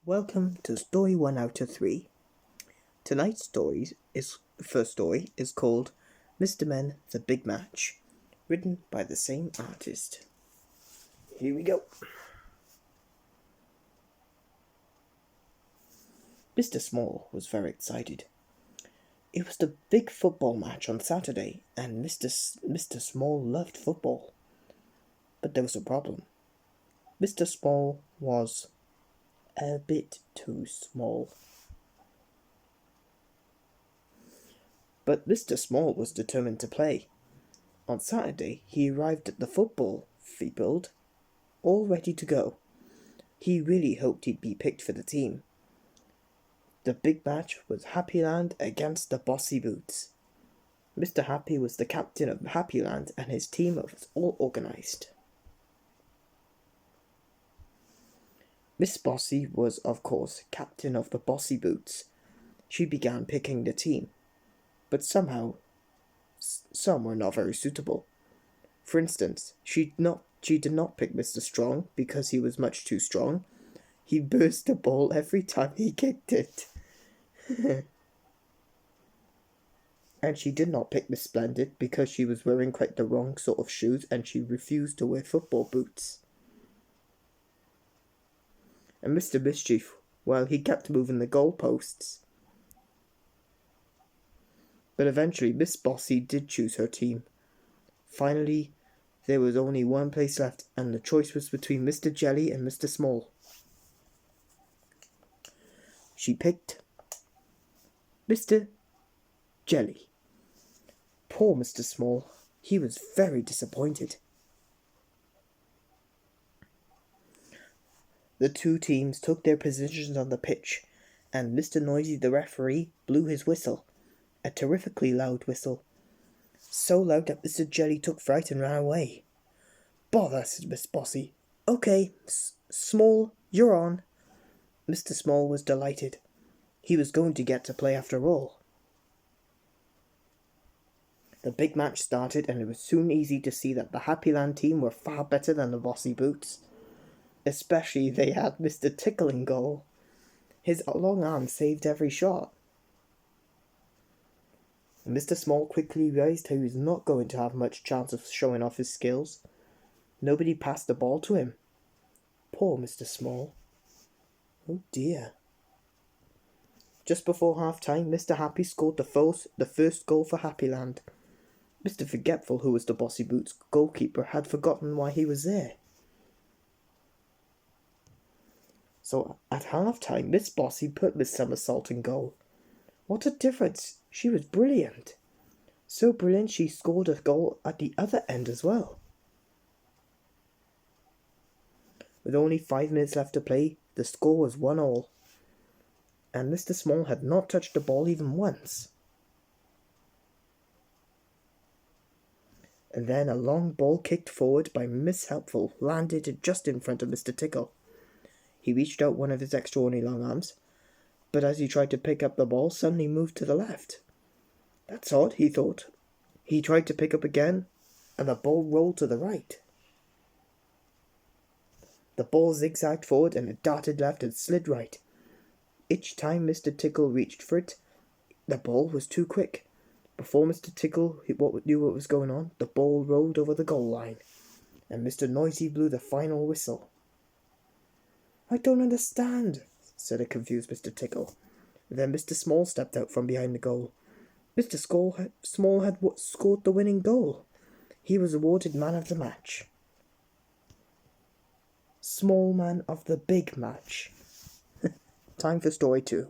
Welcome to story 1 out of 3. Tonight's first story is called Mr. Men, the Big Match, written by the same artist. Here we go. Mr. Small was very excited. It was the big football match on Saturday, and Mr. Small loved football. But there was a problem. Mr. Small was a bit too small. But Mr. Small was determined to play. On Saturday, he arrived at the football field, all ready to go. He really hoped he'd be picked for the team. The big match was Happyland against the Bossy Boots. Mr. Happy was the captain of Happyland, and his team was all organised. Miss Bossy was, of course, captain of the Bossy Boots. She began picking the team, but somehow some were not very suitable. For instance, she did not pick Mr. Strong because he was much too strong. He burst the ball every time he kicked it. And she did not pick Miss Splendid because she was wearing quite the wrong sort of shoes and she refused to wear football boots. And Mr. Mischief, well, he kept moving the goalposts. But eventually Miss Bossy did choose her team. Finally, there was only one place left, and the choice was between Mr. Jelly and Mr. Small. She picked Mr. Jelly. Poor Mr. Small, he was very disappointed. The two teams took their positions on the pitch, and Mr. Noisy the referee blew his whistle, a terrifically loud whistle, so loud that Mr. Jelly took fright and ran away. "Bother," said Miss Bossy. "Okay, Small, you're on." Mr. Small was delighted. He was going to get to play after all. The big match started, and it was soon easy to see that the Happyland team were far better than the Bossy Boots. Especially they had Mr. Tickle in goal. His long arm saved every shot. Mr. Small quickly realized he was not going to have much chance of showing off his skills. Nobody passed the ball to him. Poor Mr. Small. Oh dear. Just before half-time, Mr. Happy scored the first goal for Happyland. Mr. Forgetful, who was the Bossy Boots goalkeeper, had forgotten why he was there. So at half-time, Miss Bossy put Miss Somersault in goal. What a difference! She was brilliant. So brilliant she scored a goal at the other end as well. With only 5 minutes left to play, the score was 1-1. And Mr. Small had not touched the ball even once. And then a long ball kicked forward by Miss Helpful landed just in front of Mr. Tickle. He reached out one of his extraordinary long arms, but as he tried to pick up the ball, suddenly moved to the left. That's odd, he thought. He tried to pick up again, and the ball rolled to the right. The ball zigzagged forward, and it darted left and slid right. Each time Mr. Tickle reached for it, the ball was too quick. Before Mr. Tickle knew what was going on, the ball rolled over the goal line, and Mr. Noisy blew the final whistle. "I don't understand," said a confused Mr. Tickle. Then Mr. Small stepped out from behind the goal. Mr. Small had scored the winning goal. He was awarded man of the match. Small man of the big match. Time for story 2.